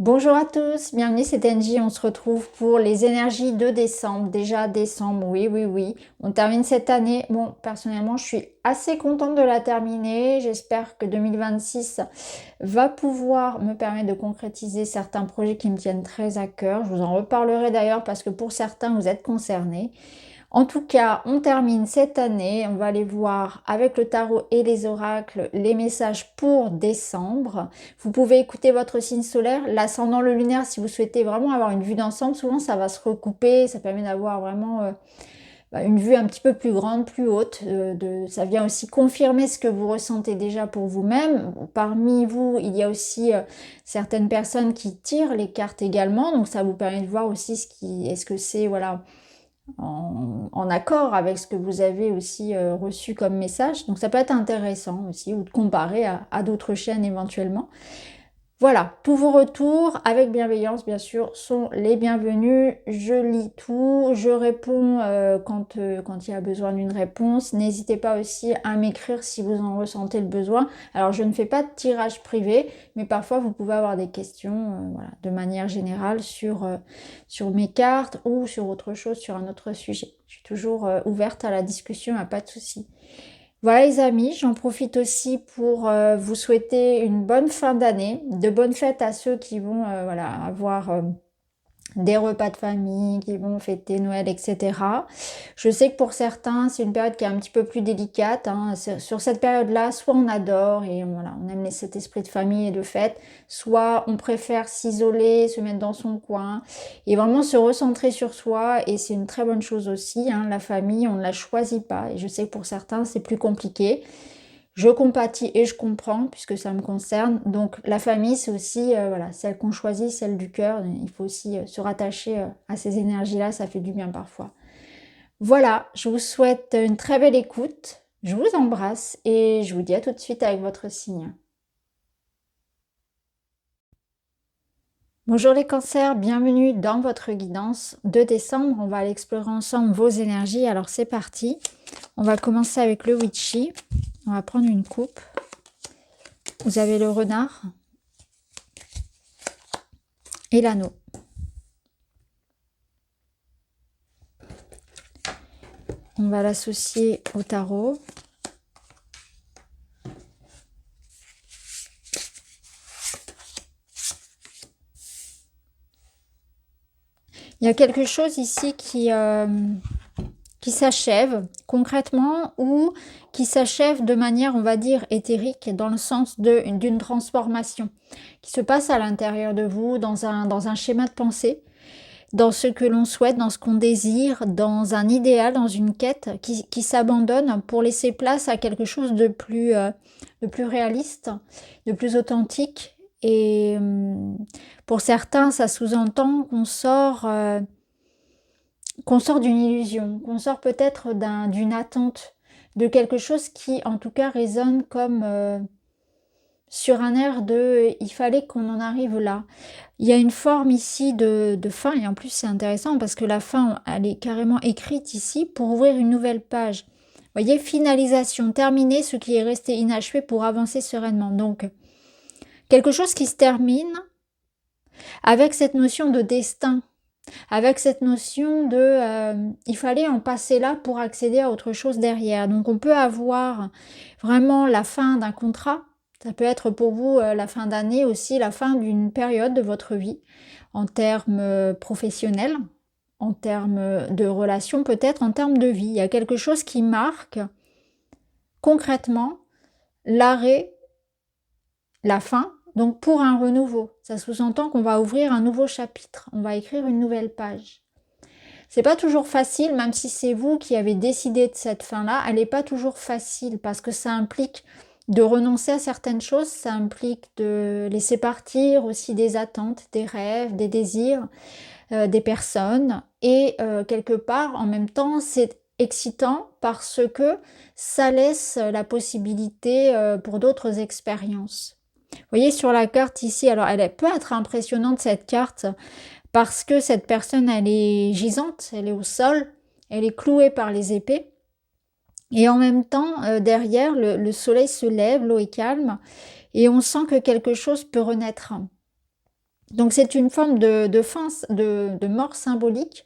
Bonjour à tous, bienvenue, c'est Angie. On se retrouve pour les énergies de décembre. Déjà décembre, oui, oui, oui. On termine cette année. Bon, personnellement, je suis assez contente de la terminer. J'espère que 2026 va pouvoir me permettre de concrétiser certains projets qui me tiennent très à cœur. Je vous en reparlerai d'ailleurs parce que pour certains, vous êtes concernés. En tout cas, on termine cette année. On va aller voir avec le tarot et les oracles les messages pour décembre. Vous pouvez écouter votre signe solaire, l'ascendant, le lunaire, si vous souhaitez vraiment avoir une vue d'ensemble. Souvent, ça va se recouper. Ça permet d'avoir vraiment une vue un petit peu plus grande, plus haute. Ça vient aussi confirmer ce que vous ressentez déjà pour vous-même. Parmi vous, il y a aussi certaines personnes qui tirent les cartes également. Donc, ça vous permet de voir aussi est-ce que c'est, voilà, en accord avec ce que vous avez aussi reçu comme message. Donc ça peut être intéressant aussi, ou de comparer à d'autres chaînes éventuellement. Voilà, tous vos retours, avec bienveillance bien sûr, sont les bienvenus. Je lis tout, je réponds quand il y a besoin d'une réponse. N'hésitez pas aussi à m'écrire si vous en ressentez le besoin. Alors je ne fais pas de tirage privé, mais parfois vous pouvez avoir des questions voilà, de manière générale sur mes cartes ou sur autre chose, sur un autre sujet. Je suis toujours ouverte à la discussion, pas de souci. Voilà les amis, j'en profite aussi pour vous souhaiter une bonne fin d'année, de bonnes fêtes à ceux qui vont voilà, avoir des repas de famille, qui vont fêter Noël, etc. Je sais que pour certains, c'est une période qui est un petit peu plus délicate, hein. Sur cette période-là, soit on adore et voilà, on aime cet esprit de famille et de fête, soit on préfère s'isoler, se mettre dans son coin et vraiment se recentrer sur soi. Et c'est une très bonne chose aussi, hein. La famille, on ne la choisit pas. Et je sais que pour certains, c'est plus compliqué. Je compatis et je comprends puisque ça me concerne. Donc la famille, c'est aussi voilà, celle qu'on choisit, celle du cœur. Il faut aussi se rattacher à ces énergies-là, ça fait du bien parfois. Voilà, je vous souhaite une très belle écoute. Je vous embrasse et je vous dis à tout de suite avec votre signe. Bonjour les cancers, bienvenue dans votre guidance de décembre. On va aller explorer ensemble vos énergies. Alors c'est parti. On va commencer avec le witchy. On va prendre une coupe. Vous avez le renard et l'anneau. On va l'associer au tarot. Il y a quelque chose ici qui s'achève concrètement ou qui s'achève de manière, on va dire, éthérique, dans le sens d'une transformation qui se passe à l'intérieur de vous, dans un schéma de pensée, dans ce que l'on souhaite, dans ce qu'on désire, dans un idéal, dans une quête qui s'abandonne pour laisser place à quelque chose de plus réaliste, de plus authentique. Et pour certains, ça sous-entend qu'on sort d'une illusion, qu'on sort peut-être d'une attente, de quelque chose qui en tout cas résonne comme sur un air de il fallait qu'on en arrive là. Il y a une forme ici de fin, et en plus c'est intéressant parce que la fin, elle est carrément écrite ici pour ouvrir une nouvelle page. Vous voyez, finalisation, terminer ce qui est resté inachevé pour avancer sereinement. Donc, quelque chose qui se termine avec cette notion de destin, avec cette notion de il fallait en passer là pour accéder à autre chose derrière. Donc on peut avoir vraiment la fin d'un contrat, ça peut être pour vous la fin d'année aussi, la fin d'une période de votre vie, en termes professionnels, en termes de relations, peut-être en termes de vie. Il y a quelque chose qui marque concrètement l'arrêt, la fin, donc pour un renouveau. Ça sous-entend qu'on va ouvrir un nouveau chapitre, on va écrire une nouvelle page. C'est pas toujours facile, même si c'est vous qui avez décidé de cette fin-là, elle n'est pas toujours facile parce que ça implique de renoncer à certaines choses, ça implique de laisser partir aussi des attentes, des rêves, des désirs, des personnes. Et quelque part, en même temps, c'est excitant parce que ça laisse la possibilité pour d'autres expériences. Vous voyez sur la carte ici, alors elle peut être impressionnante cette carte, parce que cette personne, elle est gisante, elle est au sol, elle est clouée par les épées. Et en même temps, derrière, le soleil se lève, l'eau est calme, et on sent que quelque chose peut renaître. Donc c'est une forme de mort symbolique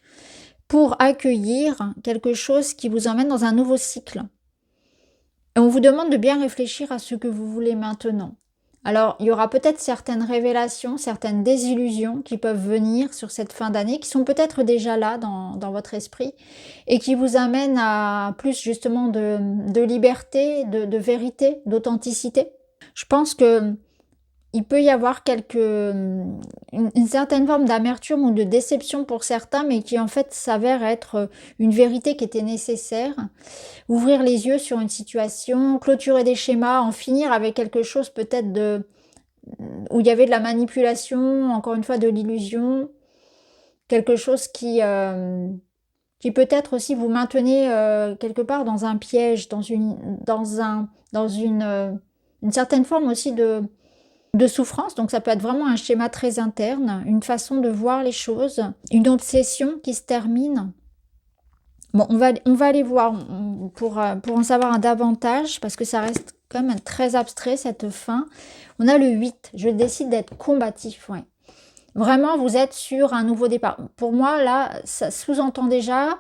pour accueillir quelque chose qui vous emmène dans un nouveau cycle. Et on vous demande de bien réfléchir à ce que vous voulez maintenant. Alors, il y aura peut-être certaines révélations, certaines désillusions qui peuvent venir sur cette fin d'année, qui sont peut-être déjà là dans votre esprit, et qui vous amènent à plus justement de liberté, de vérité, d'authenticité. Je pense que il peut y avoir une certaine forme d'amertume ou de déception pour certains, mais qui en fait s'avère être une vérité qui était nécessaire. Ouvrir les yeux sur une situation, clôturer des schémas, en finir avec quelque chose peut-être où il y avait de la manipulation, encore une fois de l'illusion, quelque chose qui peut-être aussi vous maintenez quelque part dans un piège, une certaine forme aussi de souffrance. Donc ça peut être vraiment un schéma très interne, une façon de voir les choses, une obsession qui se termine. Bon, on va aller voir pour en savoir davantage, parce que ça reste quand même très abstrait cette fin. On a le 8, je décide d'être combatif, ouais. Vraiment, vous êtes sur un nouveau départ. Pour moi, là, ça sous-entend déjà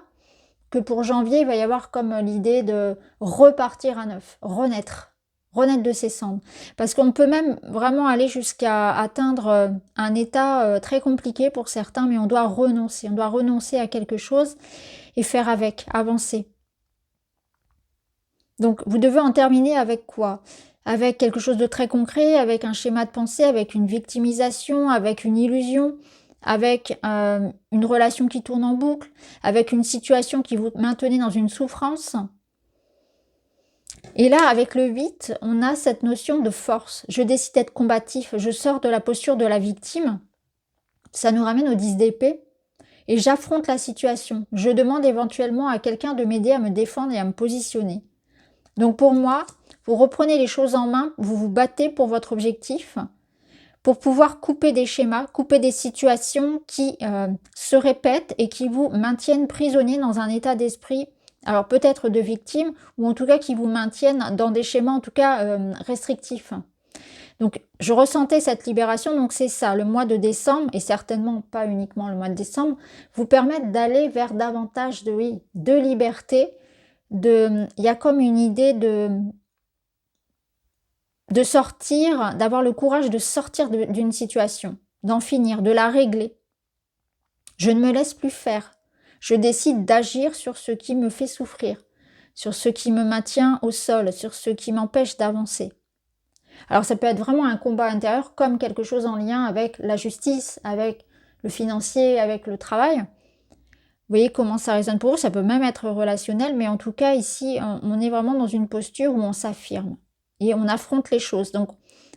que pour janvier, il va y avoir comme l'idée de repartir à neuf, renaître de ses cendres. Parce qu'on peut même vraiment aller jusqu'à atteindre un état très compliqué pour certains, mais on doit renoncer à quelque chose et faire avec, avancer. Donc, vous devez en terminer avec quoi? Avec quelque chose de très concret, avec un schéma de pensée, avec une victimisation, avec une illusion, avec une relation qui tourne en boucle, avec une situation qui vous maintenait dans une souffrance. Et là, avec le 8, on a cette notion de force. Je décide d'être combatif, je sors de la posture de la victime. Ça nous ramène au 10 d'épée. Et j'affronte la situation. Je demande éventuellement à quelqu'un de m'aider à me défendre et à me positionner. Donc pour moi, vous reprenez les choses en main, vous vous battez pour votre objectif, pour pouvoir couper des schémas, couper des situations qui se répètent et qui vous maintiennent prisonnier dans un état d'esprit, alors peut-être de victime, ou en tout cas qui vous maintiennent dans des schémas en tout cas restrictifs. Donc je ressentais cette libération, donc c'est ça, le mois de décembre, et certainement pas uniquement le mois de décembre, vous permettent d'aller vers davantage de liberté. Il y a comme une idée de sortir, d'avoir le courage de sortir d'une situation, d'en finir, de la régler. Je ne me laisse plus faire. Je décide d'agir sur ce qui me fait souffrir, sur ce qui me maintient au sol, sur ce qui m'empêche d'avancer. Alors ça peut être vraiment un combat intérieur comme quelque chose en lien avec la justice, avec le financier, avec le travail. Vous voyez comment ça résonne pour vous, ça peut même être relationnel, mais en tout cas ici, on est vraiment dans une posture où on s'affirme et on affronte les choses. Donc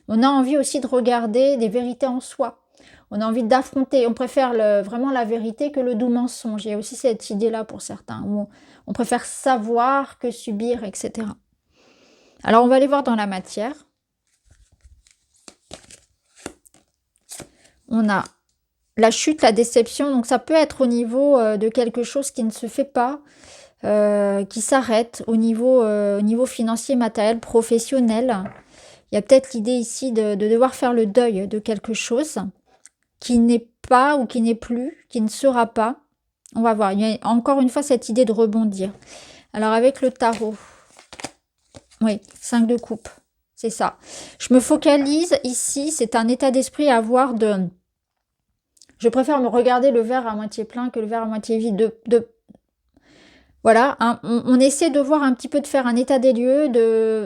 on a envie aussi de regarder des vérités en soi. On a envie d'affronter, on préfère vraiment la vérité que le doux mensonge. Il y a aussi cette idée-là pour certains, où on préfère savoir que subir, etc. Alors on va aller voir dans la matière. On a la chute, la déception, donc ça peut être au niveau de quelque chose qui ne se fait pas, qui s'arrête au niveau financier, matériel, professionnel. Il y a peut-être l'idée ici de devoir faire le deuil de quelque chose qui n'est pas ou qui n'est plus, qui ne sera pas. On va voir, il y a encore une fois cette idée de rebondir. Alors avec le tarot, oui, 5 de coupe, c'est ça. Je me focalise ici, c'est un état d'esprit à avoir de... Je préfère me regarder le verre à moitié plein que le verre à moitié vide. Voilà, hein, on essaie de voir un petit peu, de faire un état des lieux.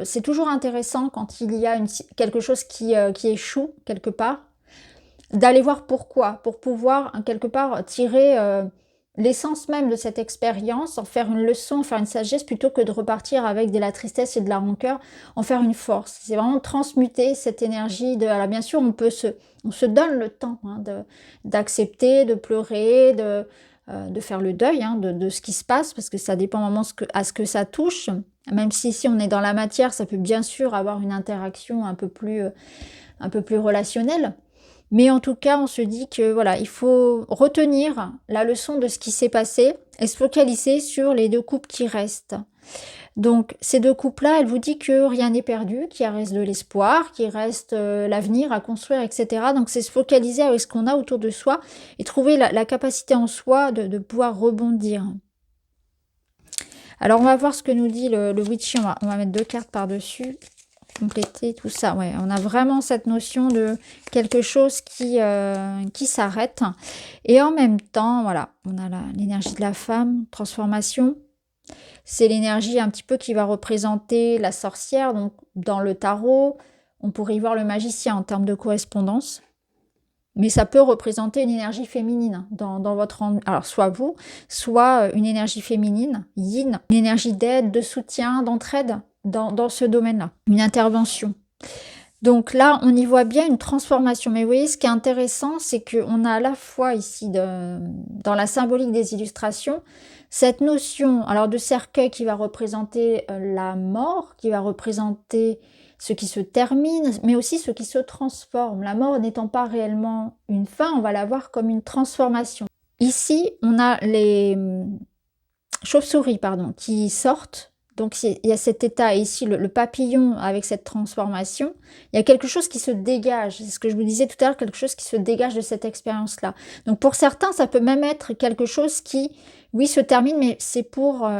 C'est toujours intéressant quand il y a quelque chose qui échoue quelque part, d'aller voir pourquoi, pour pouvoir quelque part tirer l'essence même de cette expérience, en faire une leçon, en faire une sagesse, plutôt que de repartir avec de la tristesse et de la rancœur, en faire une force. C'est vraiment transmuter cette énergie. Alors bien sûr, on se donne le temps d'accepter, de pleurer, de faire le deuil de ce qui se passe, parce que ça dépend vraiment à ce que ça touche. Même si ici on est dans la matière, ça peut bien sûr avoir une interaction un peu plus relationnelle. Mais en tout cas, on se dit que voilà, il faut retenir la leçon de ce qui s'est passé et se focaliser sur les 2 coupes qui restent. Donc, ces deux couples-là, elle vous dit que rien n'est perdu, qu'il reste de l'espoir, qu'il reste l'avenir à construire, etc. Donc, c'est se focaliser avec ce qu'on a autour de soi et trouver la capacité en soi de pouvoir rebondir. Alors, on va voir ce que nous dit le Witchy. On va mettre 2 cartes par-dessus, compléter tout ça. Ouais, on a vraiment cette notion de quelque chose qui s'arrête. Et en même temps, voilà, on a l'énergie de la femme, transformation. C'est l'énergie un petit peu qui va représenter la sorcière. Donc, dans le tarot, on pourrait y voir le magicien en termes de correspondance. Mais ça peut représenter une énergie féminine dans votre... Alors, soit vous, soit une énergie féminine, yin, une énergie d'aide, de soutien, d'entraide dans ce domaine-là. Une intervention. Donc là, on y voit bien une transformation. Mais vous voyez, ce qui est intéressant, c'est qu'on a à la fois ici, dans la symbolique des illustrations, cette notion alors de cercueil qui va représenter la mort, qui va représenter ce qui se termine, mais aussi ce qui se transforme. La mort n'étant pas réellement une fin, on va la voir comme une transformation. Ici, on a les chauves-souris, pardon, qui sortent. Donc, il y a cet état ici, le papillon avec cette transformation. Il y a quelque chose qui se dégage. C'est ce que je vous disais tout à l'heure, quelque chose qui se dégage de cette expérience-là. Donc, pour certains, ça peut même être quelque chose qui, oui, se termine, mais c'est pour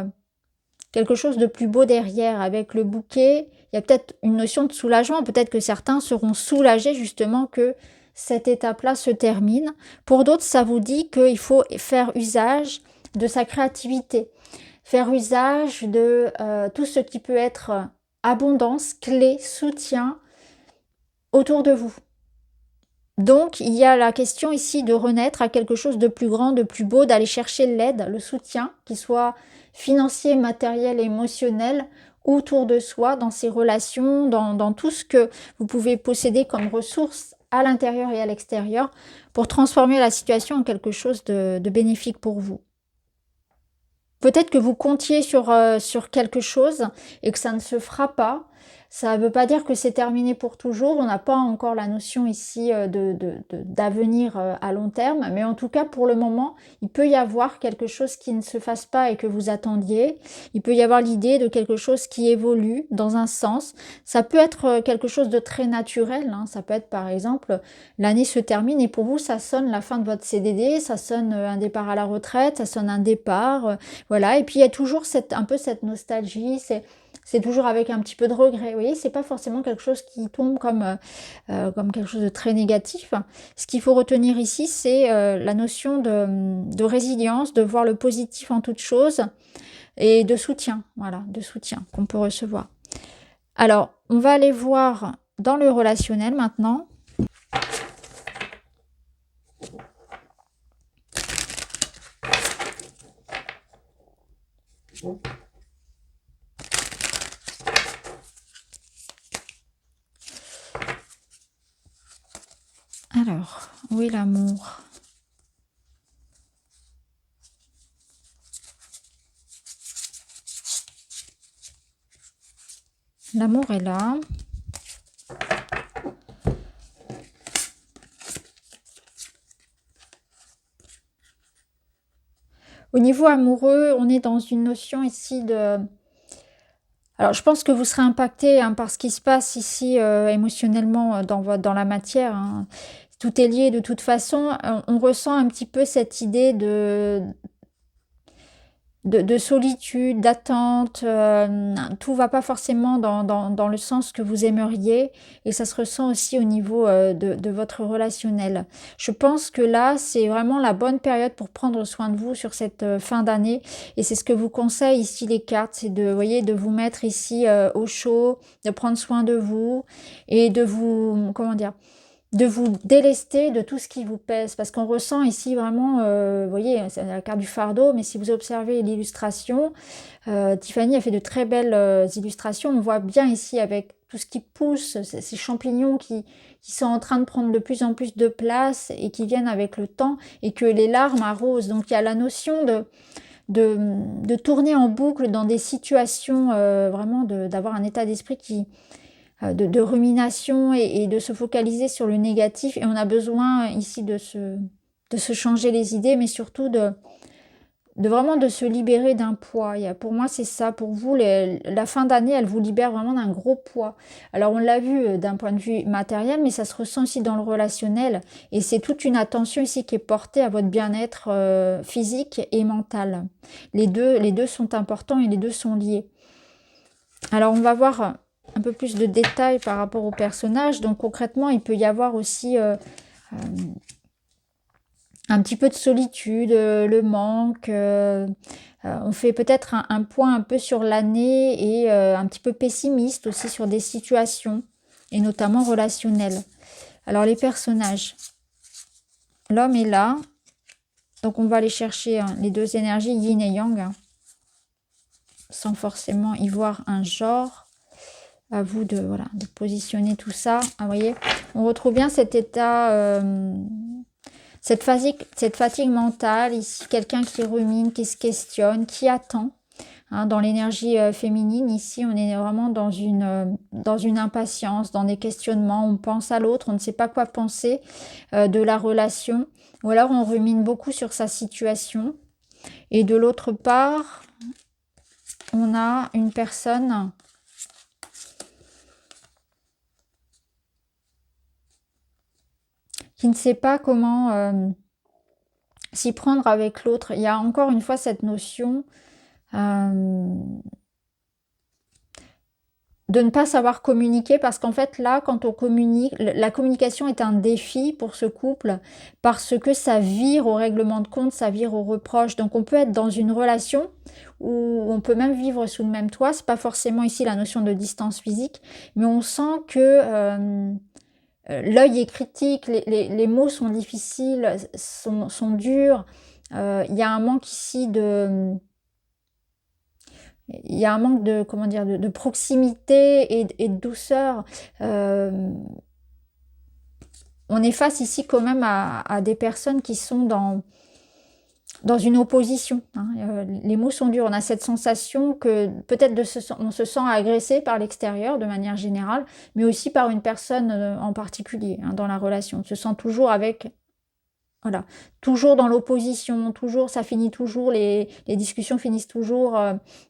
quelque chose de plus beau derrière. Avec le bouquet, il y a peut-être une notion de soulagement. Peut-être que certains seront soulagés justement que cette étape-là se termine. Pour d'autres, ça vous dit qu'il faut faire usage de sa créativité. Faire usage de tout ce qui peut être abondance, clé, soutien autour de vous. Donc, il y a la question ici de renaître à quelque chose de plus grand, de plus beau, d'aller chercher l'aide, le soutien, qu'il soit financier, matériel, émotionnel, autour de soi, dans ses relations, dans tout ce que vous pouvez posséder comme ressources à l'intérieur et à l'extérieur pour transformer la situation en quelque chose de bénéfique pour vous. Peut-être que vous comptiez sur quelque chose et que ça ne se fera pas. Ça ne veut pas dire que c'est terminé pour toujours. On n'a pas encore la notion ici d'avenir à long terme. Mais en tout cas, pour le moment, il peut y avoir quelque chose qui ne se fasse pas et que vous attendiez. Il peut y avoir l'idée de quelque chose qui évolue dans un sens. Ça peut être quelque chose de très naturel. Hein. Ça peut être par exemple, l'année se termine et pour vous, ça sonne la fin de votre CDD, ça sonne un départ à la retraite, ça sonne un départ. Voilà, et puis il y a toujours un peu cette nostalgie, c'est toujours avec un petit peu de regret. Vous voyez, c'est pas forcément quelque chose qui tombe comme quelque chose de très négatif. Ce qu'il faut retenir ici, c'est la notion de résilience, de voir le positif en toute chose et de soutien, voilà, de soutien qu'on peut recevoir. Alors, on va aller voir dans le relationnel maintenant. Alors, où est l'amour? L'amour est là. Au niveau amoureux, on est dans une notion ici de... Alors, je pense que vous serez impacté par ce qui se passe ici émotionnellement dans la matière. Hein. Tout est lié de toute façon. On ressent un petit peu cette idée de solitude, d'attente. Tout va pas forcément dans le sens que vous aimeriez. Et ça se ressent aussi au niveau de votre relationnel. Je pense que là, c'est vraiment la bonne période pour prendre soin de vous sur cette fin d'année. Et c'est ce que vous conseillent ici les cartes. C'est de, voyez, de vous mettre ici au chaud, de prendre soin de vous et de vous, comment dire, de vous délester de tout ce qui vous pèse. Parce qu'on ressent ici vraiment, vous voyez, c'est la carte du fardeau, mais si vous observez l'illustration, Tiffany a fait de très belles illustrations. On voit bien ici avec tout ce qui pousse, ces champignons qui sont en train de prendre de plus en plus de place et qui viennent avec le temps et que les larmes arrosent. Donc il y a la notion de tourner en boucle dans des situations, vraiment d'avoir un état d'esprit qui... De rumination et de se focaliser sur le négatif. Et on a besoin ici de se changer les idées, mais surtout vraiment de se libérer d'un poids. Pour moi, c'est ça. Pour vous, la fin d'année, elle vous libère vraiment d'un gros poids. Alors, on l'a vu d'un point de vue matériel, mais ça se ressent aussi dans le relationnel. Et c'est toute une attention ici qui est portée à votre bien-être physique et mental. Les deux sont importants et les deux sont liés. Alors, on va voir un peu plus de détails par rapport au personnage. Donc, concrètement, il peut y avoir aussi un petit peu de solitude, le manque. On fait peut-être un point un peu sur l'année et un petit peu pessimiste aussi sur des situations, et notamment relationnelles. Alors, les personnages. L'homme est là. Donc, on va aller chercher les deux énergies, yin et yang, sans forcément y voir un genre. À vous de, voilà, de positionner tout ça. Ah, vous voyez, on retrouve bien cet état, cette fatigue mentale ici, quelqu'un qui rumine, qui se questionne, qui attend. Hein, dans l'énergie féminine, ici, on est vraiment dans une impatience, dans des questionnements. On pense à l'autre, on ne sait pas quoi penser de la relation. Ou alors, on rumine beaucoup sur sa situation. Et de l'autre part, on a une personne qui ne sait pas comment s'y prendre avec l'autre. Il y a encore une fois cette notion de ne pas savoir communiquer, parce qu'en fait là, quand on communique, la communication est un défi pour ce couple, parce que ça vire au règlement de compte, ça vire au reproche. Donc on peut être dans une relation où on peut même vivre sous le même toit. C'est pas forcément ici la notion de distance physique, mais on sent que l'œil est critique, les mots sont difficiles, sont durs. Il y a un manque ici de... Il y a un manque de, comment dire, de proximité et de douceur. On est face ici quand même à des personnes qui sont dans une opposition. Hein. Les mots sont durs. On a cette sensation que peut-être on se sent agressé par l'extérieur de manière générale, mais aussi par une personne en particulier hein, dans la relation. On se sent toujours avec... Voilà, toujours dans l'opposition, toujours, ça finit toujours, les discussions finissent toujours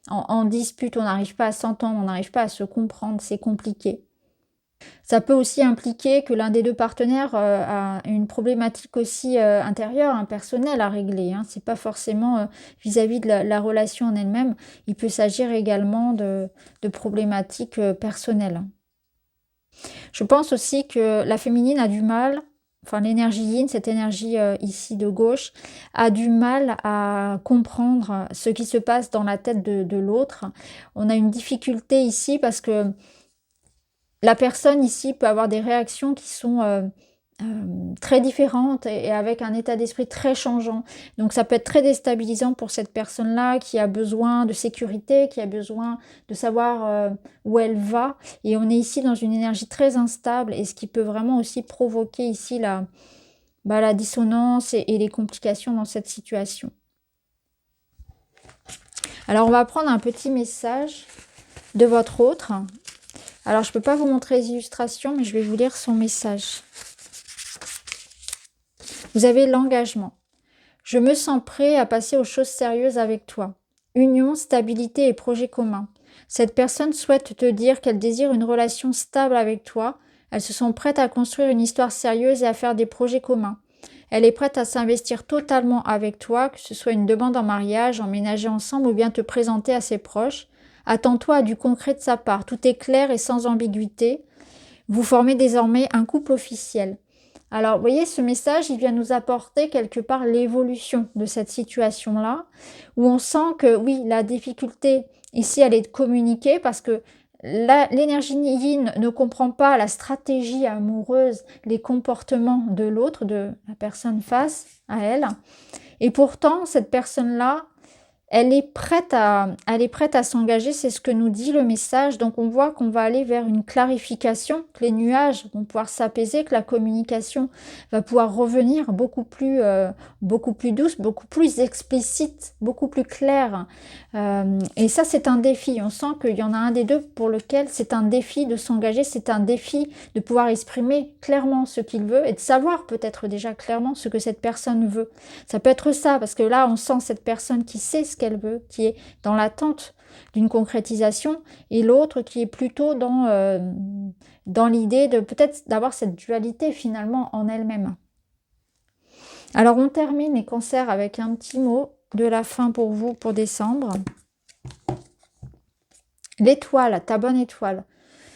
en dispute, on n'arrive pas à s'entendre, on n'arrive pas à se comprendre, c'est compliqué. Ça peut aussi impliquer que l'un des deux partenaires a une problématique aussi intérieure, hein, personnelle à régler. Hein. C'est pas forcément vis-à-vis de la relation en elle-même. Il peut s'agir également de problématiques personnelles. Je pense aussi que la féminine a du mal, enfin l'énergie yin, cette énergie ici de gauche, a du mal à comprendre ce qui se passe dans la tête de l'autre. On a une difficulté ici parce que la personne ici peut avoir des réactions qui sont très différentes et avec un état d'esprit très changeant. Donc ça peut être très déstabilisant pour cette personne-là qui a besoin de sécurité, qui a besoin de savoir où elle va. Et on est ici dans une énergie très instable et ce qui peut vraiment aussi provoquer ici la dissonance et les complications dans cette situation. Alors on va prendre un petit message de votre autre. Alors, je ne peux pas vous montrer les illustrations, mais je vais vous lire son message. Vous avez l'engagement. Je me sens prêt à passer aux choses sérieuses avec toi. Union, stabilité et projet commun. Cette personne souhaite te dire qu'elle désire une relation stable avec toi. Elle se sent prête à construire une histoire sérieuse et à faire des projets communs. Elle est prête à s'investir totalement avec toi, que ce soit une demande en mariage, emménager ensemble ou bien te présenter à ses proches. Attends-toi à du concret de sa part. Tout est clair et sans ambiguïté. Vous formez désormais un couple officiel. Alors, vous voyez, ce message, il vient nous apporter quelque part l'évolution de cette situation-là, où on sent que, oui, la difficulté ici, elle est de communiquer parce que l'énergie yin ne comprend pas la stratégie amoureuse, les comportements de l'autre, de la personne face à elle. Et pourtant, cette personne-là, elle est prête à s'engager, c'est ce que nous dit le message. Donc on voit qu'on va aller vers une clarification, que les nuages vont pouvoir s'apaiser, que la communication va pouvoir revenir beaucoup plus douce, beaucoup plus explicite, beaucoup plus claire. Et ça, c'est un défi. On sent qu'il y en a un des deux pour lequel c'est un défi de s'engager, c'est un défi de pouvoir exprimer clairement ce qu'il veut et de savoir peut-être déjà clairement ce que cette personne veut. Ça peut être ça, parce que là, on sent cette personne qui sait ce qu'elle veut, qui est dans l'attente d'une concrétisation, et l'autre qui est plutôt dans l'idée de peut-être d'avoir cette dualité finalement en elle-même. Alors, on termine les cancers avec un petit mot de la fin pour vous, pour décembre. L'étoile, ta bonne étoile.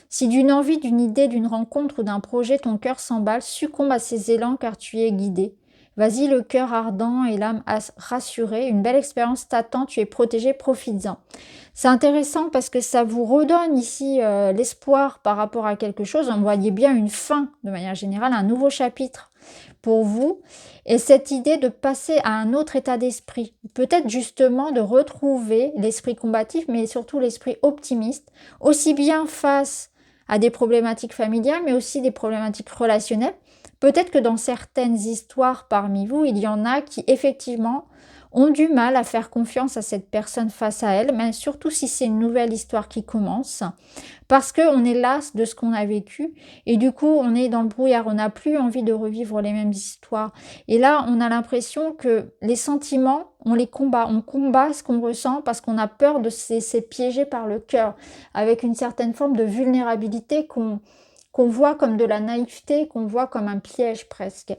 Si d'une envie, d'une idée, d'une rencontre ou d'un projet, ton cœur s'emballe, succombe à ces élans car tu es guidé. Vas-y, le cœur ardent et l'âme rassurée. Une belle expérience t'attend, tu es protégé, profites-en. C'est intéressant parce que ça vous redonne ici l'espoir par rapport à quelque chose. On voyait bien une fin, de manière générale, un nouveau chapitre pour vous. Et cette idée de passer à un autre état d'esprit. Peut-être justement de retrouver l'esprit combatif, mais surtout l'esprit optimiste, aussi bien face à des problématiques familiales, mais aussi des problématiques relationnelles. Peut-être que dans certaines histoires parmi vous, il y en a qui effectivement ont du mal à faire confiance à cette personne face à elle, mais surtout si c'est une nouvelle histoire qui commence, parce qu'on est las de ce qu'on a vécu, et du coup on est dans le brouillard, on n'a plus envie de revivre les mêmes histoires. Et là, on a l'impression que les sentiments, on combat ce qu'on ressent parce qu'on a peur de se laisser piéger par le cœur, avec une certaine forme de vulnérabilité qu'on voit comme de la naïveté, qu'on voit comme un piège presque.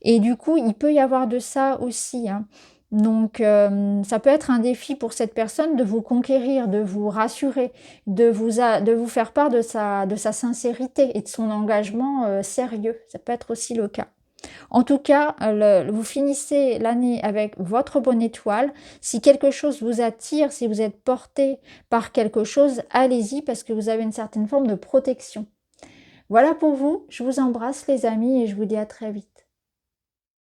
Et du coup, il peut y avoir de ça aussi, hein. Donc, ça peut être un défi pour cette personne de vous conquérir, de vous rassurer, de vous faire part de sa sincérité et de son engagement sérieux. Ça peut être aussi le cas. En tout cas, vous finissez l'année avec votre bonne étoile. Si quelque chose vous attire, si vous êtes porté par quelque chose, allez-y parce que vous avez une certaine forme de protection. Voilà pour vous, je vous embrasse les amis et je vous dis à très vite.